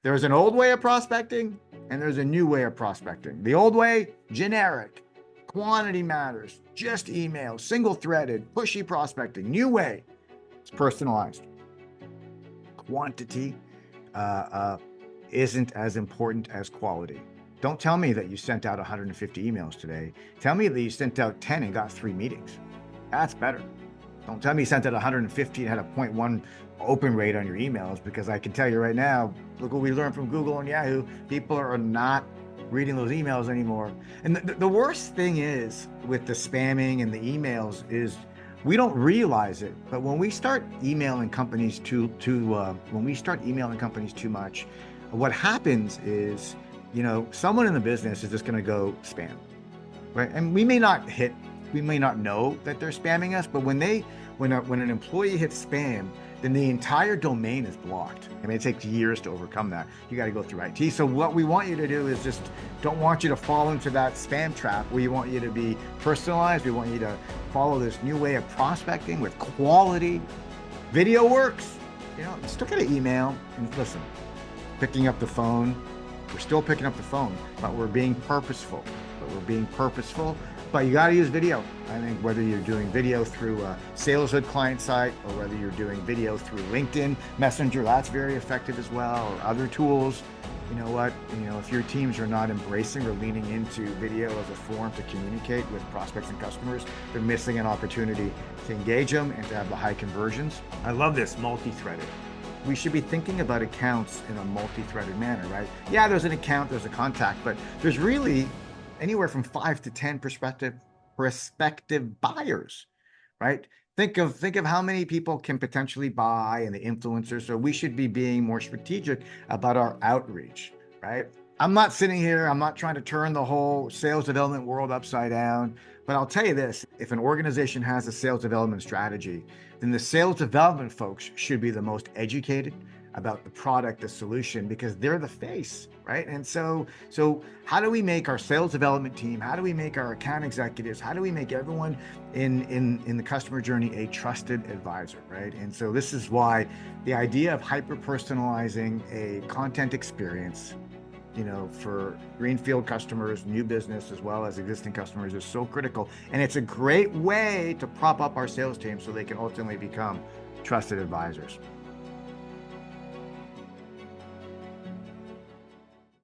There's an old way of prospecting and there's a new way of prospecting. The old way, generic, quantity matters, just email, single-threaded, pushy prospecting. New way, it's personalized. Quantity isn't as important as quality. Don't tell me that you sent out 150 emails today. Tell me that you sent out 10 and got 3 meetings. That's better. Don't tell me you sent out 150 and had a 0.1 open rate on your emails, because I can tell you right now, look what we learned from Google and Yahoo, people are not reading those emails anymore. And the worst thing is with the spamming and the emails is we don't realize it, but when we start emailing companies too much, what happens is, someone in the business is just going to go spam, right? And we may not know that they're spamming us, but when an employee hits spam, then the entire domain is blocked. I mean, it takes years to overcome that. You got to go through IT. So what we want you to do is don't want you to fall into that spam trap. We want you to be personalized. We want you to follow this new way of prospecting with quality. Video works. Still get an email and listen, picking up the phone. We're still picking up the phone, but we're being purposeful. But you got to use video. I think whether you're doing video through a SalesHood client site or whether you're doing video through LinkedIn Messenger, that's very effective as well, or other tools. You know what? If your teams are not embracing or leaning into video as a form to communicate with prospects and customers, they're missing an opportunity to engage them and to have the high conversions. I love this, multi-threaded. We should be thinking about accounts in a multi-threaded manner, right? Yeah, there's an account, there's a contact, but there's really anywhere from 5 to 10 prospective buyers, right? Think of how many people can potentially buy and the influencers. So we should be being more strategic about our outreach, right? I'm not sitting here, I'm not trying to turn the whole sales development world upside down, but I'll tell you this, if an organization has a sales development strategy, then the sales development folks should be the most educated about the product, the solution, because they're the face, right? And so how do we make our sales development team, how do we make our account executives, how do we make everyone in the customer journey a trusted advisor, right? And so this is why the idea of hyper-personalizing a content experience, for greenfield customers, new business, as well as existing customers is so critical. And it's a great way to prop up our sales team so they can ultimately become trusted advisors.